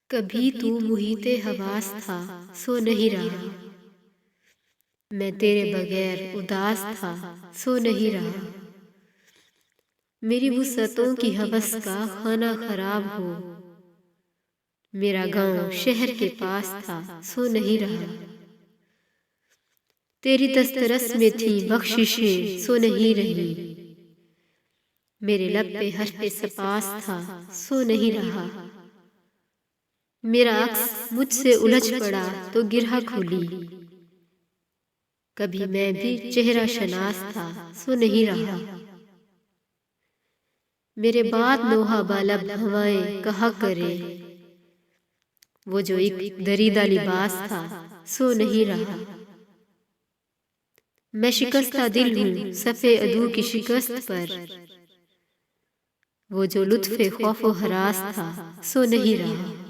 कभी तू मुहीते हवास था, सो नहीं रहा। मैं तेरे बगैर उदास था, सो नहीं रहा। मेरी वुसअतों की हवस का खाना खराब हो। मेरा गांव शहर के पास था, सो नहीं रहा। तेरी दस्तरस में थी बख्शिशें, सो नहीं रही। मेरे लब पे हर्फ़े सपास था, सो नहीं रहा। मेरा अक्स मुझसे उलझ पड़ा तो गिरहा खुली। कभी मैं भी चेहरा शनास था, सो नहीं रहा। मेरे बाद नोहा बालब हवाएं कहा करे। वो जो एक दरीदा लिबास था, सो नहीं रहा। मैं शिकस्ता दिल हूँ सफ़े अदू की शिकस्त पर। वो जो लुत्फ़े खौफो हरास था, सो नहीं रहा।